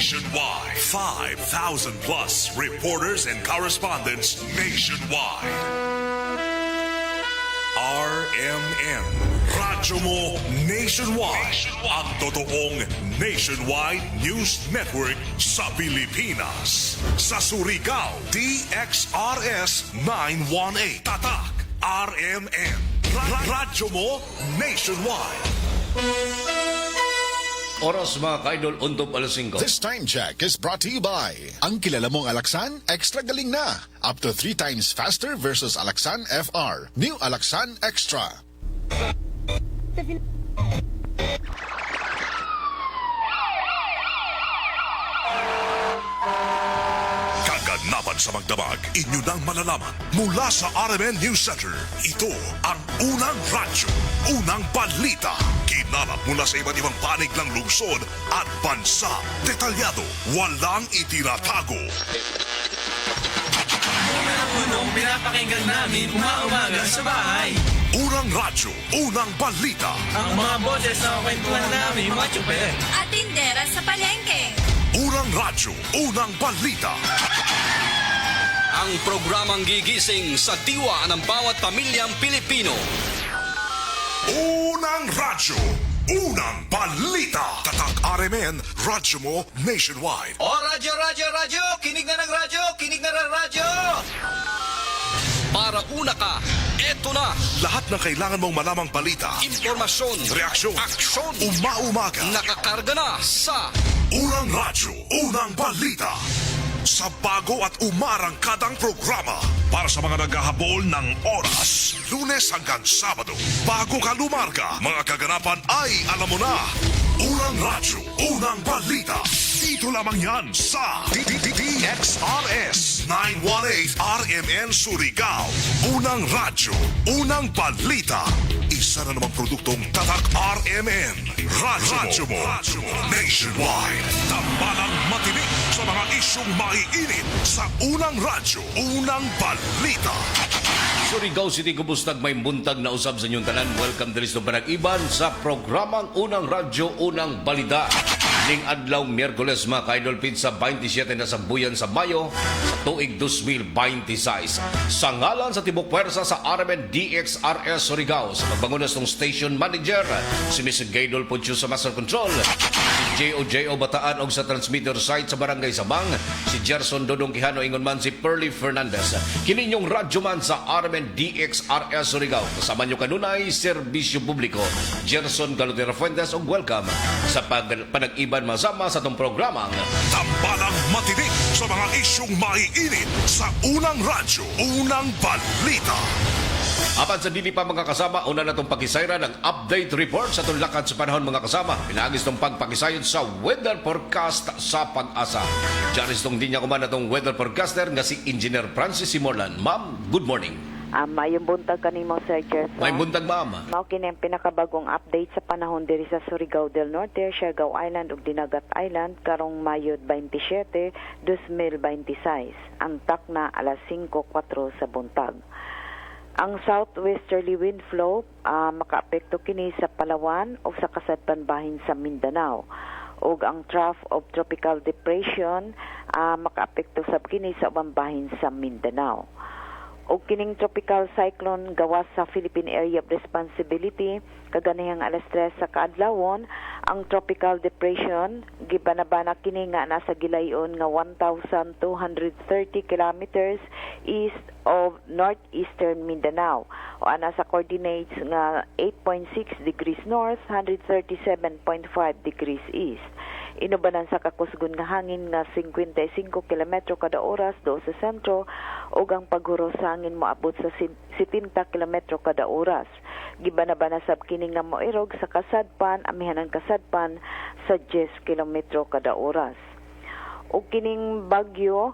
nationwide. 5,000 plus reporters and correspondents nationwide. RMN, Radyo Mo Nationwide. Ang totoong nationwide news network sa Pilipinas. Sa Surigao, DXRS 918. Tatak, RMN. Radyo Mo Nationwide. Oras mga ka-idol, untop alas 5. This time check is brought to you by ang kilala mong Alaxan, extra galing na. Up to 3 times faster versus Alaxan FR. New Alaxan Extra. Kaganapan sa magdamag, inyo nang malalaman mula sa RMN News Center. Ito ang unang radyo, unang balita. Kinalap mula sa iba't ibang panig ng lungsod at bansa. Detalyado, walang itinatago. Unang pinapakinggan namin umaga sa bahay. Unang radyo, unang balita. Ang mga boses na kwentuhan namin, mga tsupe. At tindera sa palengke. Unang radyo, unang balita. Ang programang gigising sa diwa ng bawat pamilyang Pilipino. Unang radyo, unang balita. Tatak RMN, radyo mo nationwide. O radyo, kinig na ng radyo, kinig na ng radyo. Para una ka, eto na. Lahat ng kailangan mong malamang balita, Impormasyon, reaksyon, aksyon, umaumaga. nakakarga na sa Unang radyo, unang balita. Sa bago at umarangkadang programa para sa mga naghahabol ng oras. Lunes hanggang Sabado. Bago ka lumarga, mga kaganapan ay alam mo na. Unang radyo, unang balita. Dito lamang yan sa DXRS 918 RMN Surigao. Unang radyo, unang balita. Isa na namang produktong Tatak RMN. Radyo mo nationwide. Tambalang matinik sa mga isyong maiinit sa unang radyo, unang balita. Surigao City, kubustag may buntag na usab sa inyong tanan. Welcome to Panag-iban sa programang Unang Radyo, Unang Balita. Ning adlaw Miyerkules mga ka-idol, pizza 27 na sambuyan sa Mayo sa tuig 2026. Sa ngalan sa Tibok Pwersa sa RMN DXRS Surigao, sa pagbangunas ng station manager, si Ms. Gaydol Pucho sa Master Control, si J.O. Bataan og sa transmitter site sa Barangay Sabang, si Gerson Dodong Quijano, ingon man si Pearly Fernandez. Kininyong radyo man sa RMN DXRS Surigao. Kasama nyo kanunay, serbisyo publiko. Gerson Galutera Fuentes, og welcome sa panag-iban masama sa itong programang Tambalang matinik sa mga isyong maiinit sa unang radyo, unang balita. Apan sa dili pa mga kasama, una na itong pakisayra ng update report sa itong lakad sa panahon mga kasama. Pinaagis itong pagpakisayod sa weather forecast sa Pag-asa. Diyaris itong dinya kuman na itong weather forecaster nga si Engineer Francis Simorlan. Ma'am, good morning. Mayong buntag kanimo, Sir Gerson. May buntag, ma'am. Mao kini ang pinakabagong update sa panahon diri sa Surigao del Norte, Siargao Island ug Dinagat Island karong Mayo 27, 2026. Ang takna alas 5:04 sa buntag. Ang southwesterly wind flow makaapekto kini sa Palawan o sa kasadpan bahin sa Mindanao. Ug ang trough of tropical depression makaapekto sab kini sa ubang bahin sa Mindanao. O kining tropical cyclone gawas sa Philippine Area of Responsibility kaganihang alas 3 sa kaadlawon. Ang tropical depression gibanabana kini nga nasa gilayon nga 1,230 kilometers east of northeastern Mindanao o ana sa coordinates nga 8.6 degrees north, 137.5 degrees east. Inubanan sa kakusgon nga hangin nga 55 km kada oras do sa sentro ug ang paghuro sa hangin moabot sa 70 km kada oras. Gibanabana sab kini nga moirog sa kasadpan, amihanang kasadpan sa 10 km kada oras. O kining bagyo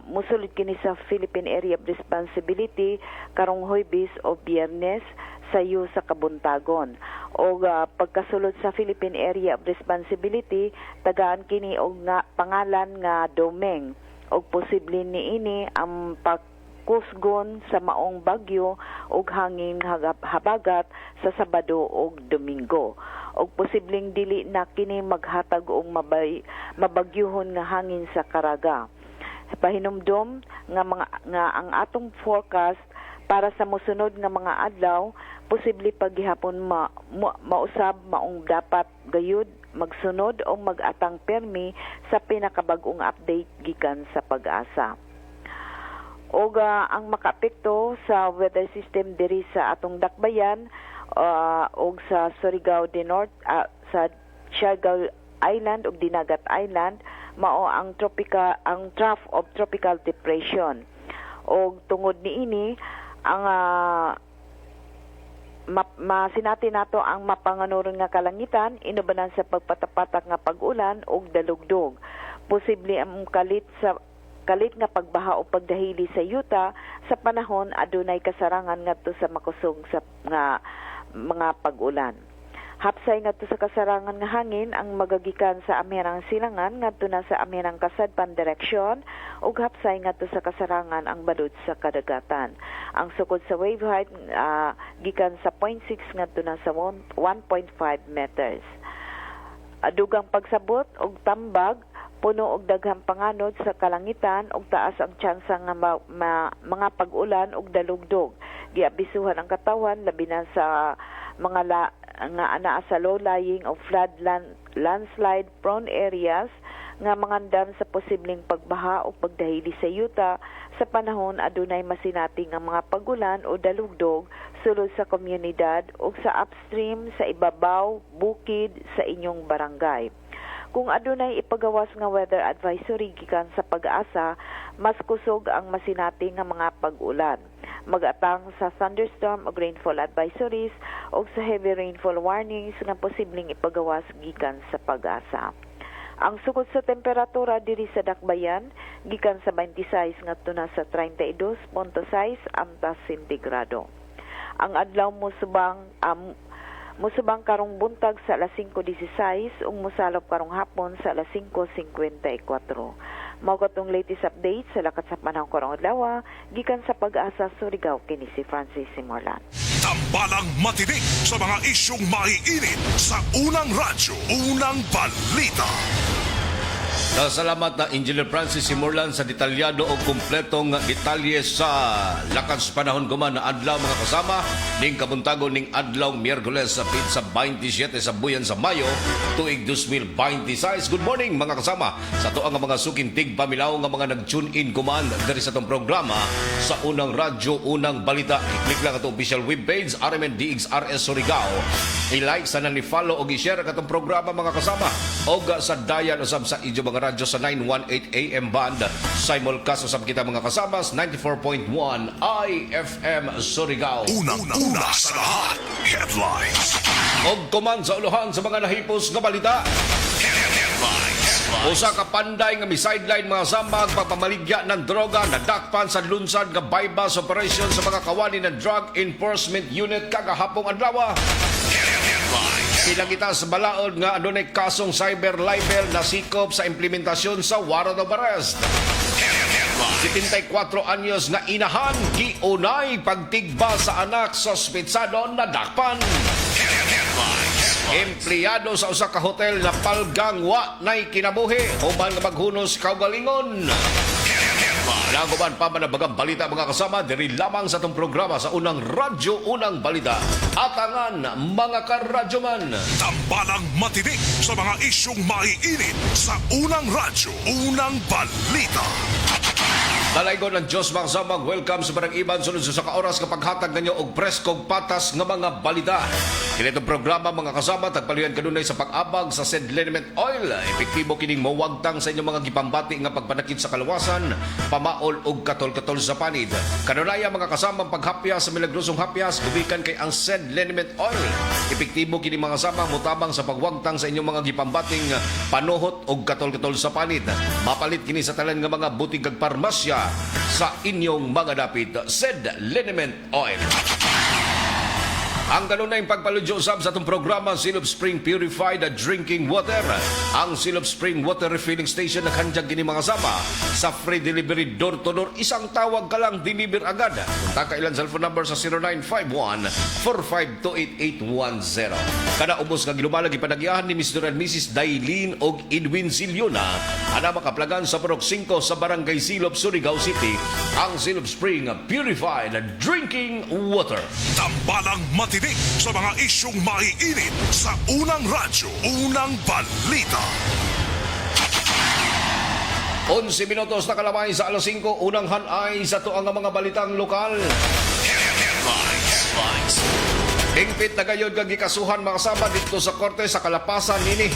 musulod kini sa Philippine Area of Responsibility karong Huwebes o Biyernes sayo sa kabuntagon. O pagkasulod sa Philippine Area of Responsibility, tagaan kini og nga pangalan nga Domeng. Og posible niini ang pagkusgon sa maong bagyo og hangin habagat sa Sabado ug Domingo. og posibleng dili na kini maghatag og mabagyuhon nga hangin sa Caraga. Pahinumdom nga ang atong forecast para sa mosunod nga mga adlaw posible paghihapon mausab maong dapat gayud magsunod o mag-atang permi sa pinakabag-ong update gikan sa Pag-asa. Og ang makaapekto sa weather system diri sa atong dakbayan og sa Surigao del Norte, sa Siargao Island ug Dinagat Island mao ang trough of tropical depression. Og tungod niini ang masinati nato ang mapanganuron nga kalangitan inubanan sa pagpatapatak nga pag-ulan ug dalugdog. Posible ang kalit nga pagbaha o pagdahili sa yuta sa panahon adunay kasarangan ngadto sa makusog sa nga mga pag-ulan. Hapsay ngadto sa kasarangan nga hangin ang magagikan sa Amerang Silangan ngadto na sa Amerang Kasadpan direksyon ug hapsay ngadto sa kasarangan ang balud sa kadagatan. Ang sukod sa wave height gikan sa 0.6 ngadto na sa 1.5 meters. Dugang pagsabot og tambag puno og daghang panganod sa kalangitan ug taas ang tsansa nga mga pag-ulan ug dalugdog. Giabisuhan ang katawan labi na sa mga nga anaa sa low-lying o flood landslide prone areas nga mangandam sa posibleng pagbaha o pagdahili sa yuta sa panahon adunay masinati nga mga pag-ulan o dalugdog sulod sa komunidad o sa upstream sa ibabaw bukid sa inyong barangay. Kung adunay ipagawas nga weather advisory gikan sa Pag-asa, mas kusog ang masinati nga mga pag-ulan. Mag-atang sa thunderstorm o rainfall advisories o sa heavy rainfall warnings nga posibleng ipagawas gikan sa Pag-asa. Ang sukod sa temperatura diri sa dakbayan gikan sa 26 ngadto na sa 32.6 amtas sentigrado. Ang adlaw musubang karong buntag sa alas 5:16 ug musalop karong hapon sa alas 5:54. Mao katong latest update sa lakat sa panahon karong adlaw gikan sa Pag-asa Surigao kini si Francis Simorlan. Tambalang matinik sa mga isyong maiinit sa unang radyo, unang balita. Salamat na Engineer Francis Simorlan sa detalyado o kumpletong detalye sa lakas panahon guman na adlaw mga kasama ning kabuntagon ning adlaw Miyerkules sa pizza 27 sa buyan sa Mayo tuig 2026. Good morning mga kasama sa tuang nga mga sukintig pamilaw nga mga nag-tune in guman diri sa tong programa sa unang radyo, unang balita. I-click lang ato official webpage RMN DXRS Surigao. I-like sana ni follow o i-share katong programa mga kasama o sa dayan usab sa idyo mga radyo sa 918 AM band. Simulcast usab kita mga kasamas 94.1 IFM Surigao. Unang-una sa lahat, headlines. Og kuman sa uluhan sa mga nahipos nga balita. Usa ka panday nga mi-sideline mga sambag pagpamaligya ng droga nadakpan sa lunsad nga bypass operation sa mga kawani ng Drug Enforcement Unit kagahapong adlaw. Pinagita sa balaod nga adunay kasong cyber libel na sikop sa implementasyon sa warrant of arrest. 74 anyos nga inahan giunay pagtigba sa anak sospetsado na dakpan. Empleyado sa usa ka hotel na palgang wa nay kinabuhi human nga maghunos kaugalingon. Naguban pa man ang bagang balita mga kasama diri lamang sa itong programa sa unang radyo, unang balita. Atangan mga karadyoman. Tambalang matinik sa mga isyong maiinit sa unang radyo, unang balita. Dalaygon ng Diyos mga kasama, welcome sa Barang Iban sunod sa ka-oras kapag hatag ninyo og preskog patas nga mga balita. Kinitong programa mga kasama, tagpaluyan kanunay sa pag-abag sa said liniment oil. Epektibo kining mawagtang sa inyong mga gipambati nga pagpanakit sa kalawasan, pamaol og katol-katol sa panid. Kanunaya mga kasama, paghapya sa milagrosong hapyas, gubikan kay ang said liniment oil. Epektibo kining mga kasama, mutabang sa pagwagtang sa inyong mga gipambating panuhot og katol-katol sa panid. Mapalit kini sa talan nga mga butig kag parmasya sa inyong mga dapit said liniment oil. Ang kanunay pagpaludyo usab sa itong programa, Silob Spring Purified Drinking Water. Ang Silob Spring Water Refilling Station naghandyag kini mga sama sa free delivery door to door. Isang tawag ka lang, deliver agad. Punta ka ilang cellphone number sa 0951-4528810. Kada ubos nga ginumalag ipanagyahan ni Mr. and Mrs. Dailin og Edwin Siliona. Ana makaplagan sa Purok 5 sa Barangay Silob, Surigao City. Ang Silob Spring Purified Drinking Water. Tambalang matinik sa mga isyong maiinit sa unang radyo, unang balita. 11 minutos na kalamay sa alas 5, unang hanay sa tuang mga balitang lokal. Hingpit na gayon gagikasuhan mga sama dito sa korte sa Kalapasan nini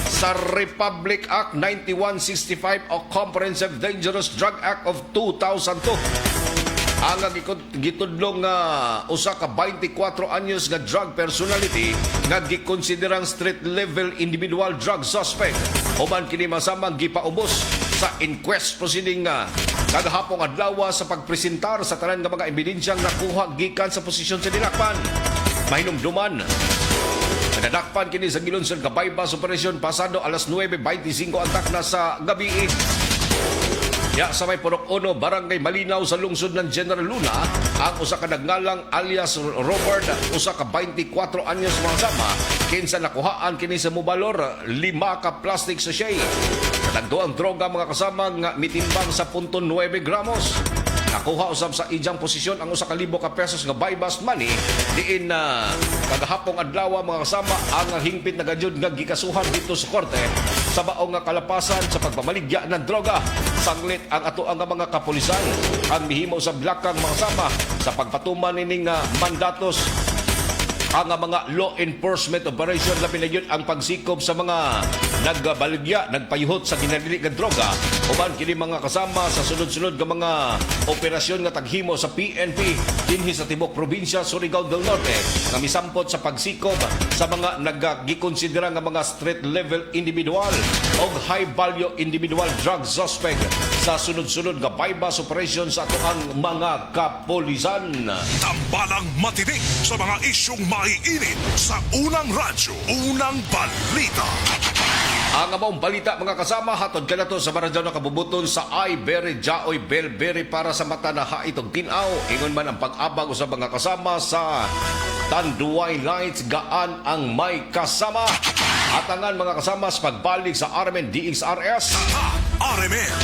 sa Republic Act 9165 o Comprehensive Dangerous Drug Act of 2002. Ang gitudlong nga usa ka 24 anyos nga drug personality nga gikonsiderang street level individual drug suspect. Human kini masamang gipaubos sa inquest proceeding nga kagahapong adlaw sa pagpresentar sa tanan nga mga ebidensyang nakuha gikan sa posisyon sa dinakpan. Mahinumduman nadakpan kini sa gilunsod ka bypass operation pasado alas 9:25 ang takna sa gabi. Ya sa may Purok 1, Barangay Malinaw sa lungsod ng General Luna, ang usa ka nagngalang alias Robert, usa ka 24 anyos mga sama, kinsa nakuhaan kini sa mobalor 5 ka plastic sachet. Kadagdo ang droga mga kasama nga mitimbang sa 0.9 gramos. Nakuha usab sa ijang posisyon ang 1,000 ka pesos nga buy-bust money diin na kagahapong adlaw mga kasama ang hingpit na gadyod nga gikasuhan dito sa korte sa baong nga kalapasan sa pagpamaligya ng droga. Sanglit ang ato ang mga kapulisan ang mihimo sa blakang mga kasama sa pagpatuman nining mandatos ang mga law enforcement operation labi na yun ang pagsikob sa mga nagbaligya, nagpayuhot sa ginadili nga droga uban kini mga kasama sa sunod-sunod nga mga operasyon nga taghimo sa PNP dinhi sa tibok probinsya Surigao del Norte nga misampot sa pagsikop sa mga naggikonsidera nga mga street level individual o high value individual drug suspect sa sunod-sunod nga bypass operation sa atoang mga kapulisan. Tambalang matinik sa mga isyong maiinit sa unang radyo, unang balita. Ang among balita mga kasama hatod kanato sa Maradyaw na kabubuton sa Iberry Jaoy Belberry para sa mata na haitog tinaw. Ingon man ang pag-abag sa mga kasama sa Tanduay Lights gaan ang may kasama. Atangan mga kasama sa pagbalik sa RMN DXRS. RMN.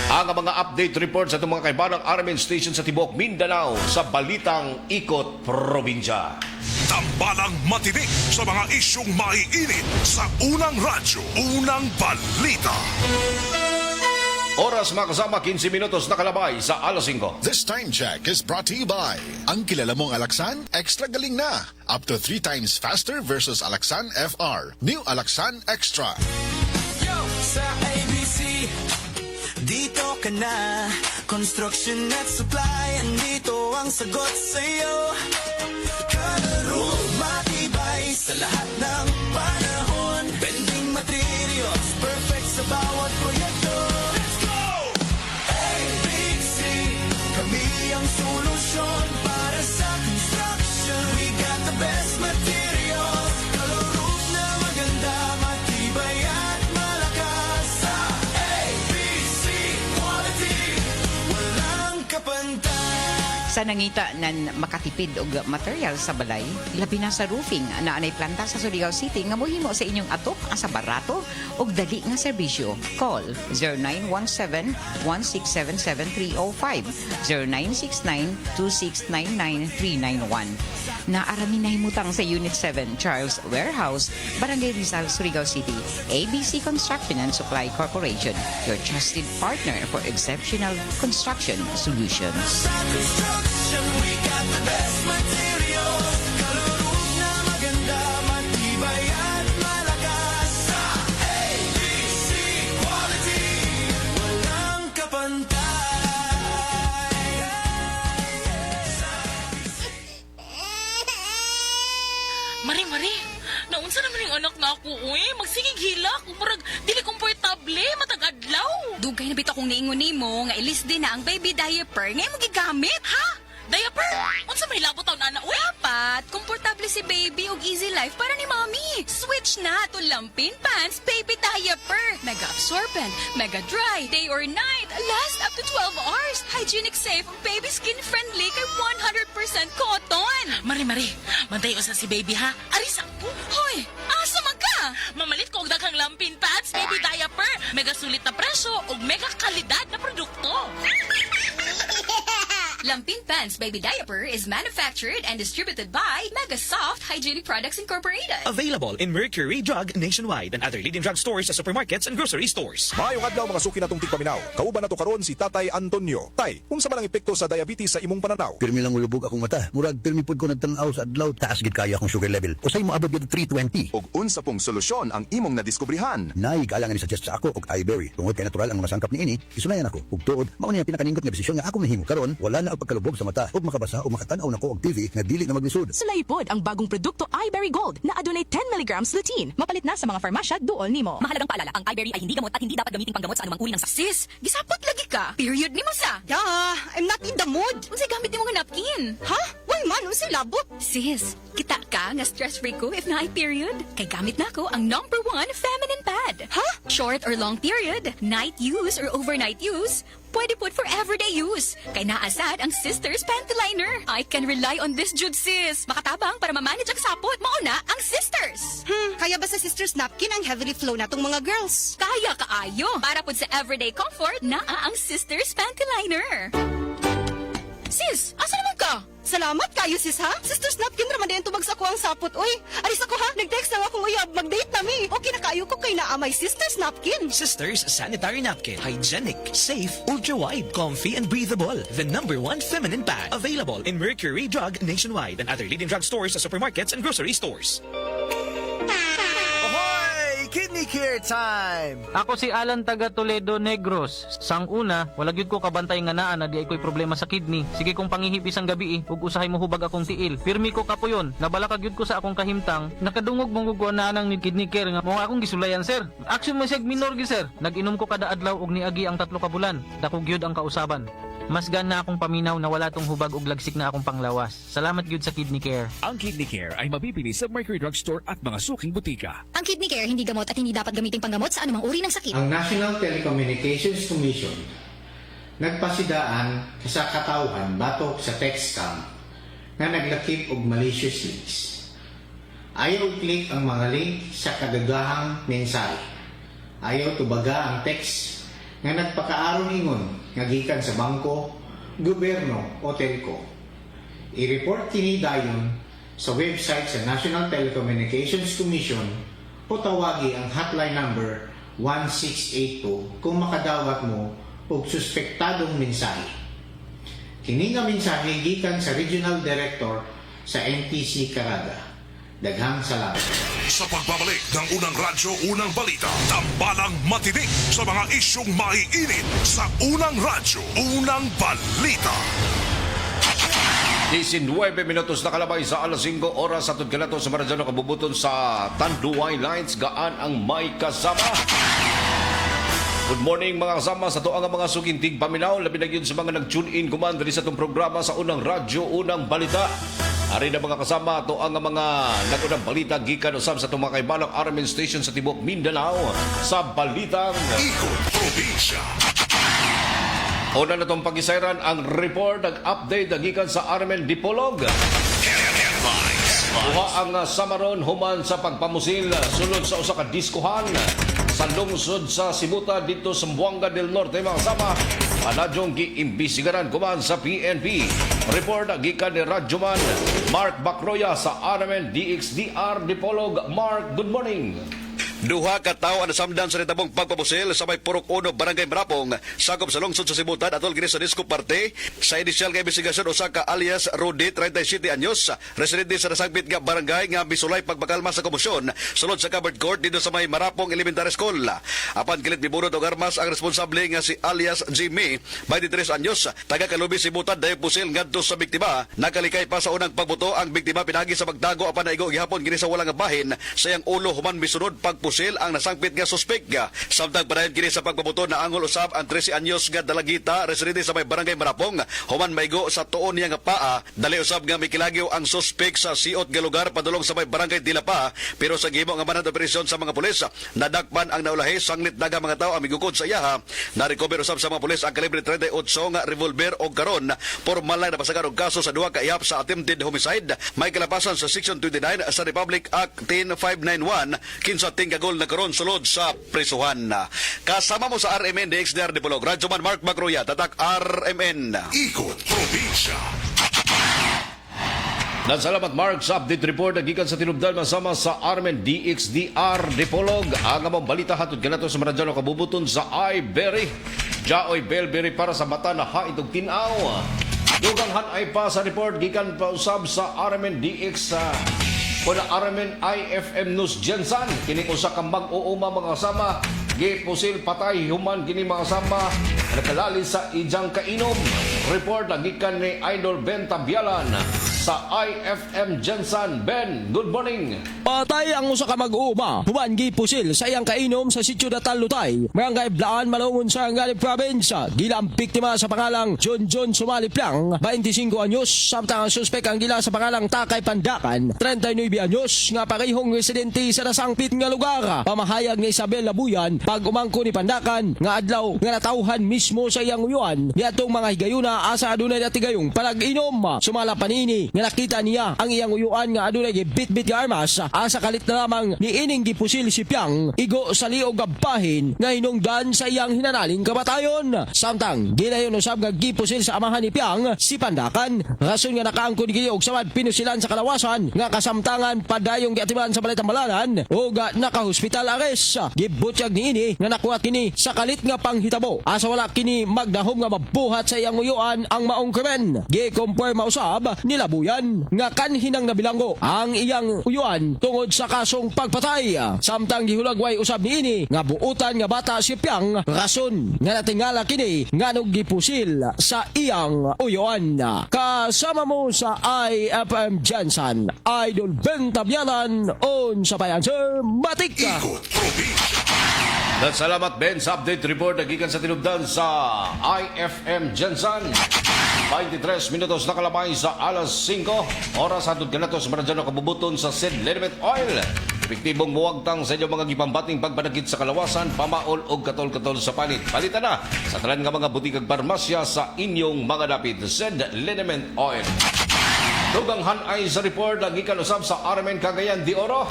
Ang mga update report sa itong mga kaibanang RMN station sa Tibok, Mindanao sa Balitang Ikot Probinsya. Tambalang matinik sa mga isyong maiinit sa unang radyo, unang balita. Oras mga kasama, 15 minutos na kalabay sa alas 5. This time check is brought to you by ang kilala mong Alaksan, extra galing na. Up to 3 times faster versus Alaksan FR. New Alaksan Extra. Yo, sa ABC, dito ka na. Construction at supply, andito ang sagot sa'yo. Kalaro, matibay sa lahat ng panahon. Bending materials, perfect sa bawat proyekto. Let's go! ABC, kami ang solusyon para sa construction. We got the best materials. Kalaro na maganda, matibay at malakas. Sa ABC quality, walang kapantay. Sa nangita nan makatipid og material sa balay, labi na sa roofing na anay planta sa Surigao City nga mohimo sa inyong atok asa barato og dali nga serbisyo. Call 0917-1677305, 0969-2699-391. Naarami na himutang sa Unit 7, Charles Warehouse, Barangay Rizal, Surigao City. ABC Construction and Supply Corporation, your trusted partner for exceptional construction solutions. Sa construction, we got the best materials. Kalaro na maganda, matibay at malakas. Sa ABC quality, walang kapantay. Mari, naunsa naman yung anak na ako, uy. Magsigig hilak. Murag, dili komportable, matag-adlaw. Dugay na bitaw kong niingon nimo nga ilis din na ang baby diaper ngay mo gigamit. Ha? Diaper? Unsa may labot taon, ana, uy? Pa, Pat. Komportable si baby og easy life para ni mommy. Switch na to Lampin Pants Baby Diaper. Mega absorbent, mega dry, day or night. Last up to 12 hours. Hygienic safe, baby skin friendly kay 100% cotton. Mari, mantay usa si baby ha. Arisa ko. Hoy, asa man ka? Mamalit ko og daghang Lampin Pants Baby Diaper. Mega sulit na presyo ug mega kalidad na produkto. Lampin Pants Baby Diaper is manufactured and distributed by Mega Soft Hygienic Products Incorporated. Available in Mercury Drug nationwide and other leading drug stores, supermarkets, and grocery stores. Maayong adlaw mga suki natong tigpaminaw. Kauban na to karon si Tatay Antonio. Tay, unsa man ang epekto sa diabetes sa imong pananaw? Pirmi lang ulubog akong mata. Murag pirmi pud ko nagtanaw sa adlaw. Taas gid kaya akong sugar level. Usay mo abot gid 320. Og unsa pong solusyon ang imong nadiskubrihan? Nay kaalangan ni suggest sa ako og iBerry. Tungod kay natural ang mga sangkap niini, isunayan ako. Ug tuod, mao niya pinakaningot nga desisyon nga ako nahimo karon. Wala na og pagkalubog sa mata ug makabasa o makatan-aw nako og TV nga dili na maglisod. Sulaipod ang bagong produkto iBerry Gold na adunay 10 mg lutein. Mapalit na sa mga farmasya duol nimo. Mahalagang paalala, ang iBerry ay hindi gamot at hindi dapat gamitin panggamot sa anumang uri ng sakit. Sis, gisapot lagi ka. Period ni mo sa. I'm not in the mood. Unsay gamit nimo nga napkin? Ha? Why man unsay labot? Sis, kita ka nga stress-free ko if na period. Kay gamit na ko ang #1 feminine pad. Ha? Short or long period, night use or overnight use, pwede put for everyday use. Kay naasad ang Sisters Panty Liner. I can rely on this jud sis. Makatabang para ma-manage ang sapot. Mauna ang Sisters. Kaya ba sa Sisters Napkin ang heavily flow natong mga girls? Kaya kaayo. Para pud sa everyday comfort, naa ang Sisters Panty Liner. Sis, asa naman ka? Salamat kayo sis ha. Sisters Napkin raman din tubag sa ako ang sapot. Oy, aris ako ha. Nag-text na akong uyab. Mag-date na mi. Okay na kayo ko kay naamay Sisters Napkin. Sisters Sanitary Napkin. Hygienic, safe, ultra-wide, comfy, and breathable. The #1 feminine pad. Available in Mercury Drug nationwide and other leading drug stores, supermarkets, and grocery stores. Kidney Care Time! Ako si Alan taga Toledo Negros. Sang una, wala gyud ko kabantay nga naa na di ay ko'y problema sa kidney. Sige kong pangihip isang gabi ug usahay mo hubag akong tiil. Pirmi ko kapuyon. Nabalaka gyud ko sa akong kahimtang. Nakadungog mong gugo na nang ni kidney care nga mo akong gisulayan sir. Action mo sig minor gi sir. Nag-inom ko kada adlaw ug niagi ang 3 ka bulan. Dako gyud ang kausaban. Mas na akong paminaw na wala tong hubag ug lagsik na akong panglawas. Salamat gyud sa Kidney Care. Ang Kidney Care ay mabibili sa Mercury Drugstore at mga suking butika. Ang Kidney Care hindi gamot at hindi dapat gamitin panggamot sa anumang uri ng sakit. Ang National Telecommunications Commission nagpasidaan sa katawhan batok sa text scam nga naglakip og malicious links. Ayaw click ang mga link sa kadagahang mensahe. Ayaw tubaga ang text nga nagpakaaron ingon nga gikan sa bangko, gobyerno o telco. I-report kini dayon sa website sa National Telecommunications Commission o tawagi ang hotline number 1682 kung makadawat mo og suspektadong mensahe. Kini nga mensahe gikan sa Regional Director sa NTC Caraga. Daghang salamat. Sa pagbabalik ng Unang Radyo, Unang Balita, tambalang matinik sa mga isyong maiinit sa Unang Radyo, Unang Balita. 19 minutos na kalabay sa alas 5 oras at kalato sa Maradjano kabubuton sa Tanduay Lines. Gaan ang may kasama. Good morning mga kasama sa tuang mga sukintig paminaw. Labi na yun sa mga nag-tune in command sa itong programa sa Unang Radyo, Unang Balita. Ari na mga kasama to ang mga nagunang balita gikan usab sa itong mga kaibalang RMN station sa Tibok Mindanao sa Balitang Ikot Probinsya. Una na itong pag-isayran ang report, ang update gikan sa RMN Dipolog. Kuha ang samaron human sa pagpamusil sulod sa usa ka diskuhan sa lungsod sa Sibuta dito sa Buanga del Norte mga kasama. Panadyong giimbisigaran kuman sa PNP. Report gikan ni Radyoman Mark Bacroya sa RMN DXDR Dipolog. Mark, good morning. Duha ka tawo ang nasamdan sa nitabong pagpapusil sa may Purok 1 Barangay Marapong sakop sa lungsod sa Sibutan atol kini sa Disco Parte. Sa inisyal nga investigasyon usa ka alias Rudy 37 anyos residente sa nasagbit nga barangay nga bisulay pagpakalma sa komosyon sulod sa covered court dito sa may Marapong Elementary School. Apan kilit mibunot og armas ang responsable nga si alias Jimmy 23 anyos taga Kalubi Sibutan dayon pusil ngadto sa biktima. Nakalikay pa sa unang pagbuto ang biktima pinagi sa pagdago apan naigo gihapon kini sa walang bahin sayang ulo human misunod pagpusil pagpabusil ang nasangpit nga suspek. Samtang padayon kini sa pagpabuto na angol usab ang 13 anyos nga dalagita residente sa may barangay Marapong human maigo sa tuon niya nga paa. Dali usab nga mikilagyo ang suspek sa siot nga lugar padulong sa may barangay Dilapa, pero sa gihimo nga manad operasyon sa mga pulis nadakpan ang naulahi sanglit daga mga tao ang migukod sa iyaha. Na-recover usab sa mga pulis ang kalibre 38 nga revolver o karon formal na napasagan og kaso sa duha ka ihap sa attempted homicide. May kalapasan sa Section 29 sa Republic Act 10591 kinsa tingkagol na karon sulod sa prisuhan. Kasama mo sa RMN DXDR Dipolog, Radyoman Mark Macroya, tatak RMN. Ikot Probinsya. Salamat Mark sa update report nagikan sa tinubdan masama sa RMN DXDR Dipolog. Ang among balita hatod kanato sa Maradjano kabubuton sa Ibery. Jaoy Belberry para sa mata na haid og tinaw. Dugang hanay pa sa report gikan pa usab sa RMN DX kuna RMN IFM News Jensen kini usa ka mag-uuma mga kasama gipusil patay human kini mga kasama nakalali sa ijang kainom. Report gikan ni Idol Ben Tabialan sa IFM Jensen. Ben, good morning. Patay ang usa ka mag-uuma human gipusil sa iyang kainom sa sitio Datal Lutay, Barangay Blaan, Malungon sa Angali Province. Gila ang biktima sa pangalang John Sumaliplang, 25 anyos, samtang ang suspek ang gila sa pangalang Takay Pandakan, 39 anyos, nga parehong residente sa nasangpit nga lugar. Pamahayag ni Isabel Labuyan pag umangko ni Pandakan nga adlaw nga natauhan mismo sa iyang uyuan niadtong mga higayuna asa adunay natigayong palag-inom. Sumala panini nga nakita niya ang iyang uyuan nga adunay gibit-bit nga armas asa kalit na lamang ni ining gipusil si Piang igo sa liog gabahin nga hinungdan sa iyang hinanaling kamatayon. Samtang ginayon usab nga gipusil sa amahan ni Piang si Pandakan, rason nga nakaangkon gini og samad pinusilan sa kalawasan nga kasamtangan padayong giatiman sa balay tambalanan ug naka-hospital arrest. Gibutyag niini nga nakuha kini sa kalit nga panghitabo asa wala kini magdahom nga mabuhat sa iyang uyuan ang maong krimen. Gi-confirm usab ni Labuyan nga kanhinang nabilanggo ang iyang uyuan tungod sa kasong pagpatay. Samtang gihulagway usab niini nga buutan nga bata si Piang, rason nga natingala kini nga nung gipusil sa iyang uyuan. Kasama mo sa IFM Jensen, Idol Ben Tabialan on sa bayan Sir Matik. Ikot Probinsya. Salamat Ben sa update report nagikan sa tinubdan sa IFM Jensen. 23 minutos na kalabay sa alas 5 oras hatod kanato sa Maradjano kabubuton sa Sid Liniment Oil. Epektibong muwagtang sa inyong mga gipambating pagpanagit sa kalawasan, pamaol o katol-katol sa palit. Palitan na sa talan nga mga butikag parmasya sa inyong mga dapit. Sid Liniment Oil. Dugang hanay sa report nagikan usab sa RMN Cagayan de Oro.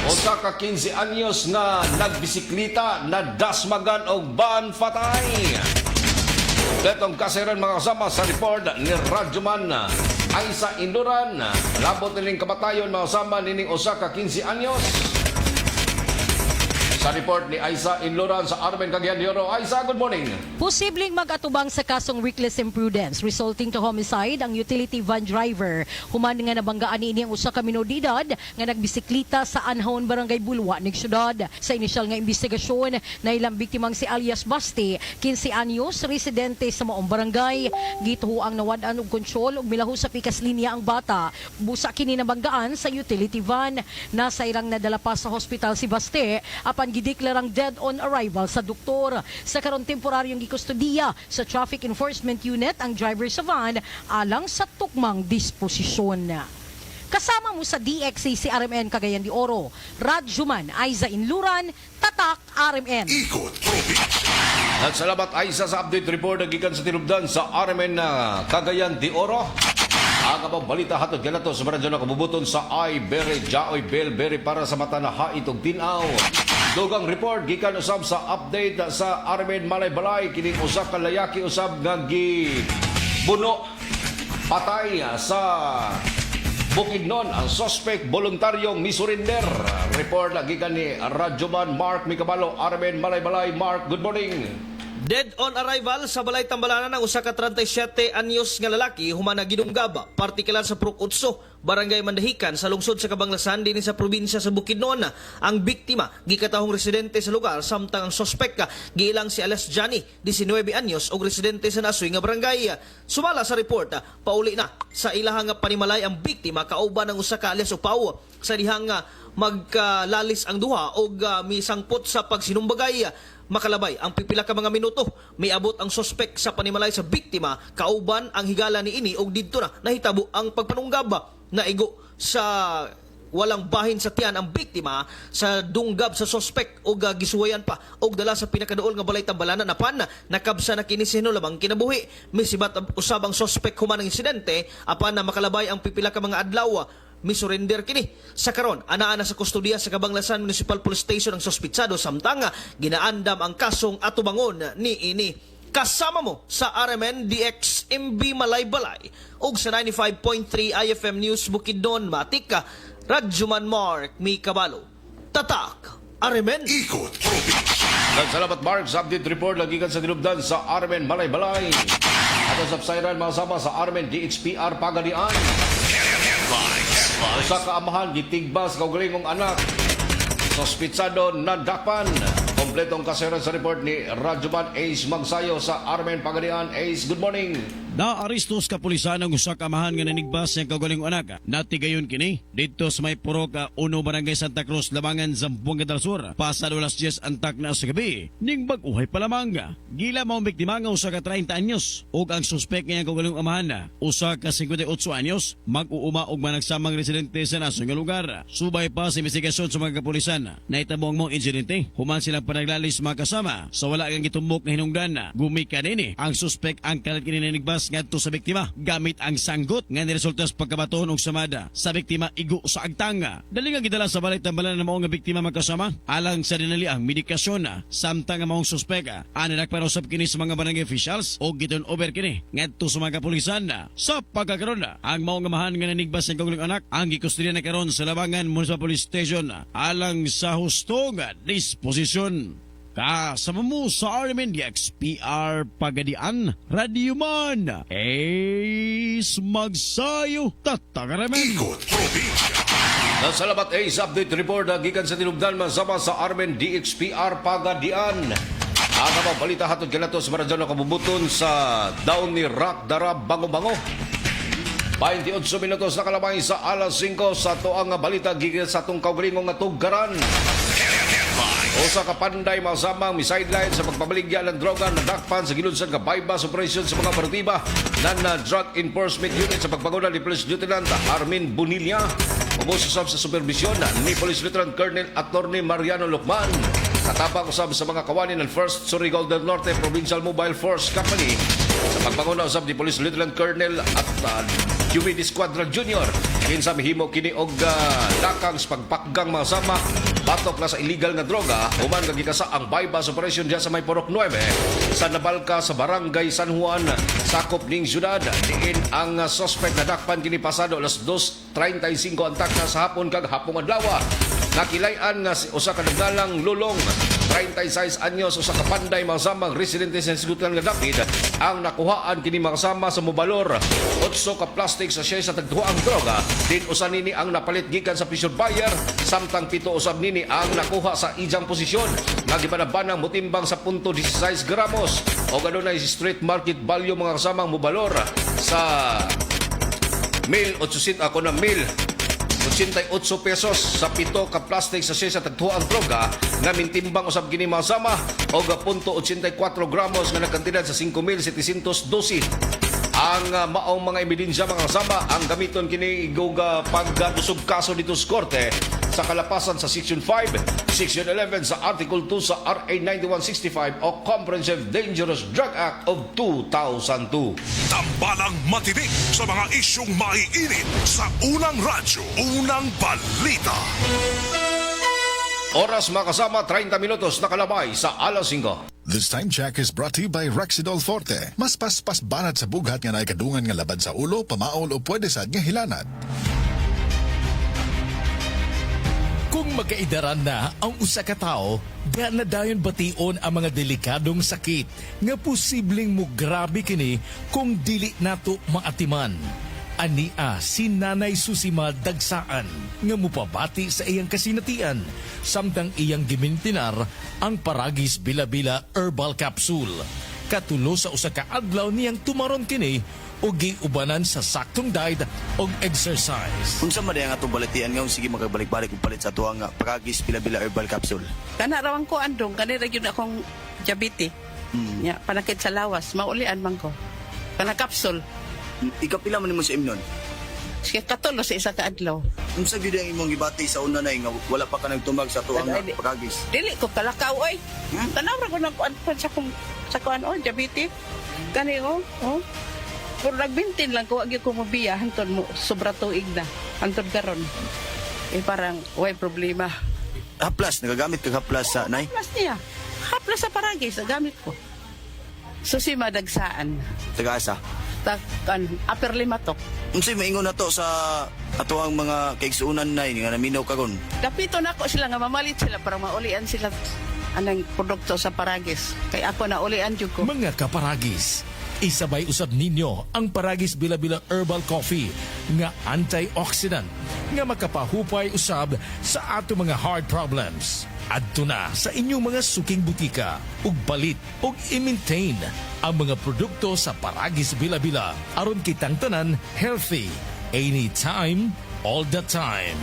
Usa ka 15 anyos nga nagbisikleta na dasmagan og ban fatay. Detong kasiran mga kasama sa report ni Radyoman Aisa Induran. Labot niling kamatayon mga kasama nining usa ka 15 anyos. Sa report ni Aisa Inloran sa RMN Cagayan de Oro. Aisa, good morning. Posibleng mag-atubang sa kasong reckless imprudence resulting to homicide ang utility van driver. Human nga nabanggaan niini ang usa ka minodidad nga nagbisikleta sa Anhaon Barangay Bulwa ning syudad. Sa inisyal nga investigasyon na ilang biktimang si alias Basti, 15 anyos, residente sa maong barangay. Gituho ang nawad-an og kontrol ug milahu sa pikas linya ang bata. Busa kini nabanggaan sa utility van. Nasa irang nadala pa sa hospital si Basti apan gideklarang dead on arrival sa doktor. Sa karon temporaryong gikustudiya sa Traffic Enforcement Unit ang driver sa van alang sa tukmang disposisyon. Kasama mo sa DXC si RMN Cagayan de Oro, Radyoman Aiza Inluran, Tatak RMN. Ikot Probinsya. Salamat Aiza sa update report nagikan sa tinubdan sa RMN Cagayan de Oro. Ang abang balita hatod kanato sa Maradjano kabubuton sa Ibery. Jaoy Belberry para sa mata na haid og tinaw. Dugang report gikan usab sa update sa RMN Malay-Balay kining usa ka layaki usab nga gibuno patay sa Bukidnon. Ang suspect voluntaryong misurrender. Report gikan ni Radyoman Mark Mikabalo, RMN Malay-Balay. Mark, good morning. Dead on arrival sa balay tambalanan ng usa ka 37 anyos nga lalaki human na gidunggaba partikular sa Prok Utso Barangay Mandahican sa lungsod sa Cabanglasan din sa probinsya sa Bukidnon. Ang biktima gikatahong residente sa lugar samtang ang sospek giilang si Alas Johnny, 19 anyos ug residente sa Nasoy nga barangay. Sumala sa report, pauli na sa ilahang panimalay ang biktima kauban ng usa ka alias upaw sa dihang magkalalis ang duha og misangpot sa pagsinumbagay. Makalabay ang pipila ka mga minuto, miabot ang sospek sa panimalay sa biktima kauban ang higala ni ini og didto na nahitabo ang pagpanunggab. Naigo sa walang bahin sa tiyan ang biktima sa dunggab sa sospek o gisuwayan pa o dala sa pinakaduol nga balay tambalanan na pan nakabsa na kini lamang kinabuhi. Misibat usab ang sospek human ng insidente apan na makalabay ang pipila ka mga adlaw. Misurrender kini. Sa karon, anaa sa kustodiya sa Cabanglasan Municipal Police Station ang sospitsado samtang ginaandam ang kasong atubangon ni ini. Kasama mo sa RMN DX MB Malaybalay ug sa 95.3 IFM News Bukidnon Matik, Radjuman Mark Mikabalo. Tatak, RMN. Ikot, Salamat Mark sa update report lagi kan sa dinubdan sa RMN Malaybalay. Ato sa Sayran mga sama sa RMN DHPR Pagadian. Usa ka amahan gitigbas kaugalingong anak. Sospitsado na dakpan. Kompletong kasayran sa report ni Radjuman Ace Magsayo sa RMN Pagadian. Ace, good morning. Naaristos kapulisan ang usa ka amahan nga nanigbas ng kaugalingong anak. Natigayon kini dito sa may puro ka uno barangay Santa Cruz Labangan, Zamboanga del Sur. Pasado alas 10 antak na sa gabi. Ning bag-uhay pa lamang. Gila maong biktima nga usa ka 30 anyos ug ang suspek nga kaugalingong amahan na usa ka 58 anyos mag-uuma og managsamang residente sa naso nga lugar. Subay pa sa investigasyon sa mga kapulisan nahitabo ang mong insidente. Human silang panaglalis mga kasama sa wala kang gitumbok na hinungdan. Gumika nini ang suspek ang kalat kini nanigbas ngadto sa biktima gamit ang sanggot nga niresulta sa pagkabaton og samada sa biktima igo sa agtanga. Dali nga gidala sa balay tambalan na mao nga biktima magkasama alang sa dinali ang medikasyon samtang ang maong suspek ana nagparusab kini sa mga barangay officials og giton over kini ngadto sa mga kapulisan. Sa pagkakaron ang maong amahan nga nanigbas ng kaugalingong anak ang gikustodiya na karon sa Labangan Municipal Police Station alang sa hustong disposisyon. Kasama mo sa RMN DXPR Pagadian, Radyoman Ace Magsayo, Tatagaraman. Ikot, probinsya. Salamat Ace, update report gikan sa tinubdan masama sa RMN DXPR Pagadian. Ang mga balita hatod kanato sa maradyan kabubuton sa daon ni Rock Dara Bango-Bango. 28 minutos na kalabay sa alas 5 sa tuang balita gikan sa itong kaugalingong nga tuggaran. Usa ka panday masamang mi-sideline sa pagpabaligya ng droga na dakpan sa gilunsan ka bypass operation sa mga partiba ng Drug Enforcement Unit sa pagpanguna ni Police Lieutenant Armin Bonilla. Umusasab sa supervisyon ni Police Lieutenant Colonel Attorney Mariano Lucman. Katapang usab sa mga kawani ng 1st Surigao del Norte Provincial Mobile Force Company sa pagpanguna usab ni Police Lieutenant Colonel at Humidity Squadron Junior. Kinsa mihimo kini og lakang sa pagpakgang mga sama batok na sa illegal nga droga human kagikasa ang bypass operation diya sa may Purok 9 sa Nabalka sa Barangay San Juan sakop ning syudad. Diin ang suspect na dakpan kini pasado alas 2:35 antak na sa hapon kag hapong adlaw. Nakilayan nga usa ka nagdalang lulong 36 anyos usa ka panday masamang residente sa Sigutan nga dapit ang nakuhaan kini makasama sa mobalor 8 ka plastic sa siya sa tagduha ang droga din usa nini ang napalit gikan sa prison buyer samtang 7 usab nini ang nakuha sa ijang posisyon nga gipanabanang mutimbang sa punto 16 gramos o adunay street market value mga kasamang mobalor sa 1,800 ako na 88 pesos sa 7 ka plastic sa siya sa tagtuha ang droga nga mintimbang usab kini masama o 0.84 gramos nga nagkantidad sa 5,712. Ang maong mga ebidensya mga kasama ang gamiton kini igoga pagdusog kaso dito sa korte sa kalapasan sa Section 5, Section 11 sa Article 2 sa RA 9165 o Comprehensive Dangerous Drug Act of 2002. Tambalang matinik sa mga isyong maiinit sa unang radyo, unang balita. Oras mga kasama, 30 minutos nakalabay sa alas 5. This time check is brought to you by Rexidol Forte. Mas paspas banat sa bugat nga naikadungan nga laban sa ulo, pamaol o pwede sad nga hilanat. Kung magkaidaran na ang usa ka tawo, da na dayon bation ang mga delikadong sakit nga posibleng mo grabe kini kung dili nato maatiman. Ania si Nanay Susima Dagsaan nga mupabati sa iyang kasinatian samtang iyang gimintinar ang Paragis Bila-Bila Herbal Capsule. Katulo sa usa ka adlaw niyang tumaron kini o giubanan sa saktong diet o exercise. Unsa man ang atong balatian nga sige magabalik-balik og palit sa tuang Paragis Bila-Bila Herbal Capsule. Kana rawang ko andong kanira gyud akong diabetes. Ya, panakit sa lawas, maulian man ko. Kana capsule. Ikapila man nimo sa imnon? Sige, katulo sa isa ka adlaw. Unsa gyud ang imong gibati sa una nay nga wala pa ka nagtumag sa tuang Paragis? Dili ko kalakaw oy. Tanaw ra ko nagkuan sa kuan diabetes. Kani oh. Pero nagbintin lang ko, wag ko mabiya, hantod mo, sobra tuig na. Hantod karon. Parang, way problema. Haplas, nagagamit kag haplas sa nay? Haplas niya. Haplas sa Paragis, nagamit ko. Susima Dagsaan. Taga-asa? Upper Limatok. Unsay maingon na to sa ato ang mga kaigsuunan nay nga naminaw karon? Dapito na ko sila nga mamalit sila para maulian sila anang produkto sa Paragis. Kaya ako naulian jud ko. Mga kaparagis, isabay usab ninyo ang Paragis Bila-Bila Herbal Coffee nga antioxidant nga makapahupay usab sa ato mga heart problems. Adto na sa inyong mga suking butika ug balit ug i-maintain ang mga produkto sa Paragis Bila-Bila aron kitang tanan healthy anytime, all the time.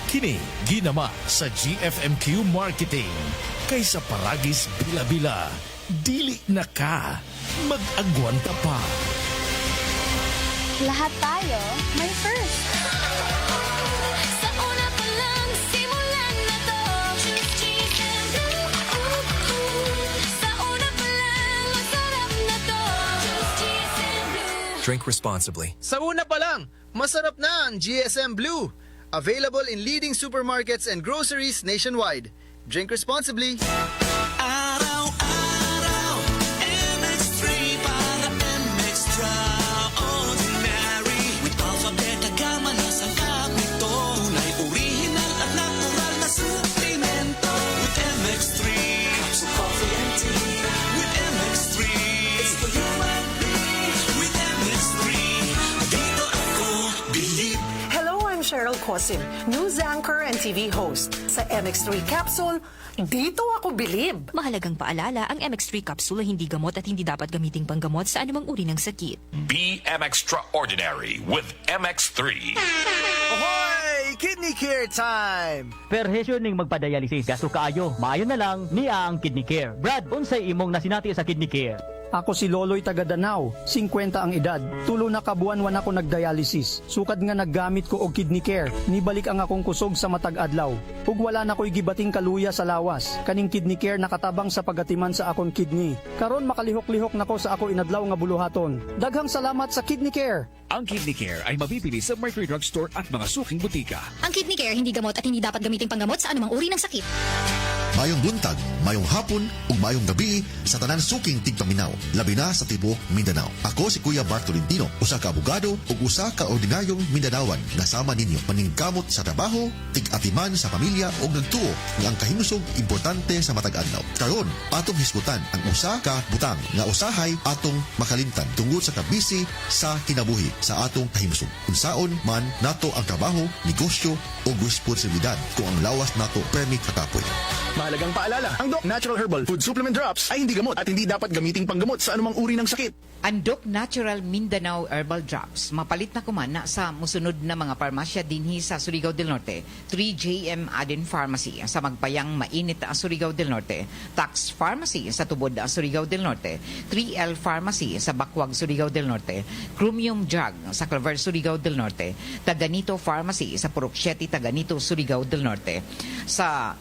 Kini ginama sa GFMQ Marketing kaysa Paragis Bila-Bila. Dili na ka mag-agwanta pa. Lahat tayo may first. Sa una pa lang, simulan na to. Choose GFMQ. Sa una pa lang, masarap na to. Choose GFMQ. Drink responsibly. Sa una pa lang, masarap na ang GSM Blue. Available in leading supermarkets and groceries nationwide. Drink responsibly. Araw-araw, MX3 para extraordinary. With alphabet, agama na sangkap nito. Tunay, original at natural na suplemento. With MX3, capsule, coffee, and tea. With MX3, it's for you and me. With MX3, dito ako believe. Hello, I'm Cheryl Cosim, news anchor and TV host. Sa MX3 Capsule, dito ako bilib. Mahalagang paalala, ang MX3 capsule ay hindi gamot at hindi dapat gamiting panggamot sa anumang uri ng sakit. Be extraordinary with MX3. Ahoy! Kidney Care time! Perhesyo ning magpadayalisis gasto kaayo. Maayo na lang niya ang Kidney Care. Brad, unsay imong nasinati sa Kidney Care? Ako si Loloy Taga-Danau, 50 ang edad. Tulo na kabuan-wan ako nagdialysis. Sukad nga naggamit ko og Kidney Care. Nibalik ang akong kusog sa matag adlaw. Ug wala na ko'y gibating kaluya sa lawas. Kaning Kidney Care nakatabang sa pagatiman sa akong kidney. Karon makalihok-lihok nako sa ako inadlaw nga buluhaton. Daghang salamat sa Kidney Care. Ang Kidney Care ay mabibili sa Mercury Drug Store at mga suking butika. Ang Kidney Care hindi gamot at hindi dapat gamiting panggamot sa anumang uri ng sakit. Mayong buntag, mayong hapon, ug mayong gabi sa tanan suking tigpaminaw, labi na sa tibuok Mindanao. Ako si Kuya Bart Tolentino, usa ka abogado ug usa ka ordinaryong Mindanawan nga sama ninyo maningkamot sa trabaho, tig-atiman sa pamilya ug nagtuo nga ang kahimusog importante sa matag adlaw. Karon, atong hisgutan ang usa ka butang nga usahay atong makalimtan tungod sa kabisi sa kinabuhi sa atong kahimusog. Unsaon man nato ang trabaho, negosyo ug responsibilidad kung ang lawas nato permi kakapoy. Mahalagang paalala, ang Doc Natural Herbal Food Supplement Drops ay hindi gamot at hindi dapat gamiting panggamot sa anumang uri ng sakit. Ang Doc Natural Mindanao Herbal Drops, mapalit na kumana sa musunod na mga parmasya dinhi sa Surigao del Norte. 3JM Aden Pharmacy sa Magpayang Mainit ang Surigao del Norte. Tax Pharmacy sa Tubod ang Surigao del Norte. 3L Pharmacy sa Bakwag, Surigao del Norte. Chromium Drug sa Claver, Surigao del Norte. Taganito Pharmacy sa Purok 7, Taganito, Surigao del Norte. Sa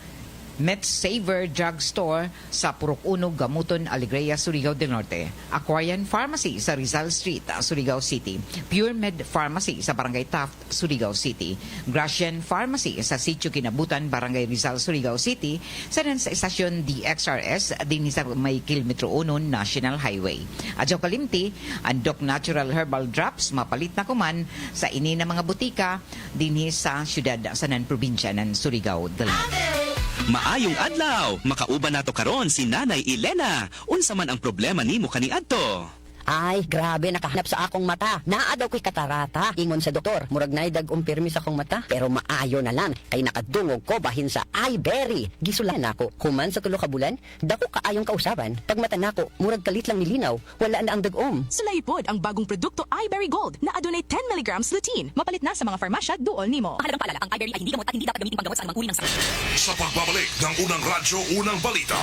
MedSaver Drug Store sa Purok 1, Gamuton, Alegria, Surigao del Norte. Aquarian Pharmacy sa Rizal Street, Surigao City. Pure Med Pharmacy sa Barangay Taft, Surigao City. Gracian Pharmacy sa Sitio Kinabutan, Barangay Rizal, Surigao City. Sa Estasyon DXRS din sa may Kilometro 1 National Highway. Adyo kalimti, ang Doc Natural Herbal Drops mapalit na kuman sa ini na mga butika dinhi sa syudad sa Probinsya ng Surigao del Norte. Maayong adlaw, makauban nato karon si Nanay Elena. Unsa man ang problema nimo kaniadto? Ay, grabe, nakahanap sa akong mata. Naa daw ko'y katarata. Ingon sa doktor, murag nay dag umpirmi sa akong mata. Pero maayo na lang, kay nakadungog ko bahin sa iBerry. Gisulan ako, human sa tulo ka bulan, dako kaayong kausaban. Pag mata nako, murag kalit lang nilinaw, wala na ang dagom. Sulaipod ang bagong produkto iBerry Gold na adunay 10 mg lutein. Mapalit na sa mga farmasya duol nimo. Mahalagang paalala, ang iBerry ay hindi gamot at hindi dapat gamitin panggamot sa anumang uri ng sakit. Sa pagbabalik ng unang radyo, unang balita.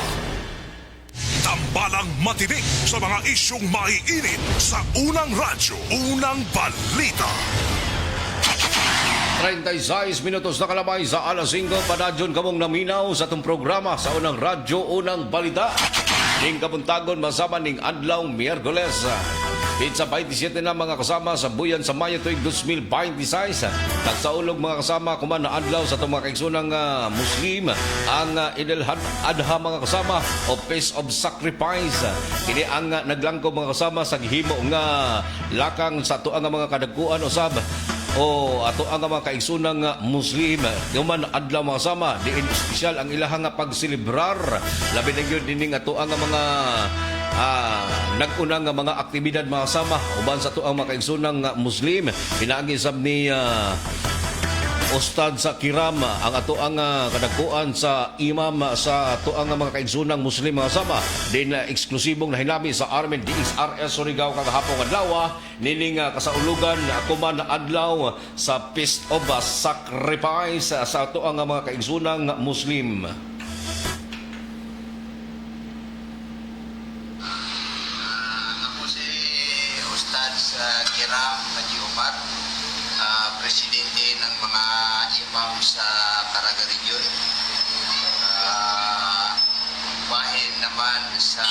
Tambalang matinik sa mga isyong maiinit sa unang radyo, unang balita. 36 minutos na kalamay sa alas 5, padadyon kamong naminaw sa itong programa sa unang radyo, unang balita. Ning kapuntagon masama ning adlaw Miyerkules. Pizza 27 na mga kasama sa buyan sa Mayo tuig 2026. Nagsaulog mga kasama kuman na adlaw sa itong mga kaigsunang Muslim ang Idul Adha mga kasama o Feast of Sacrifice. Kini ang naglangko mga kasama sa gihimo nga lakang sa tuang mga kadagkuan usab o ato ang mga kaigsunang Muslim human adlaw mga kasama diin espesyal ang ilahang pagselebrar labi na gyud dining ato ang mga nag-unang mga aktibidad mga kasama uban sa to ang mga kaigsunang Muslim pinaagi sab ni Ustad sa Kiram ang ato ang kadagkuan sa imam sa ato ang mga kaigsunang Muslim mga kasama din eksklusibong nahinami sa Armen DXRS Surigao kagahapon adlaw nining kasaulugan kuman na adlaw sa Feast of Sacrifice sa ato ang mga kaigsunang Muslim. Sa Kiram Haji Omar, presidente ng mga imam sa Caraga Region. Bahin naman sa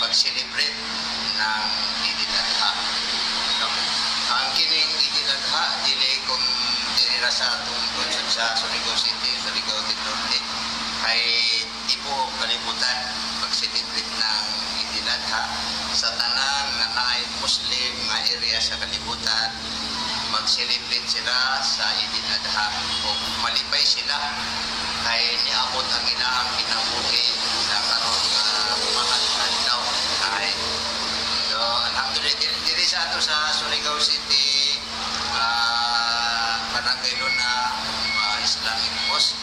pag-celebrate ng Idul Adha. Ang kining Idul Adha, dili kung dinira sa atong lungsod sa Surigao City, Surigao del Norte, ay ipo kalibutan pag-celebrate ng Idul Adha sa tanan na naay Muslim nga area sa kalibutan. Mag-celebrate sila sa Idul Adha o malipay sila kay niabot ang ilaang kinabuhi sa karon nga mahal na adlaw. So alhamdulillah diri sa ato sa Surigao City barangay Luna Islamic Mosque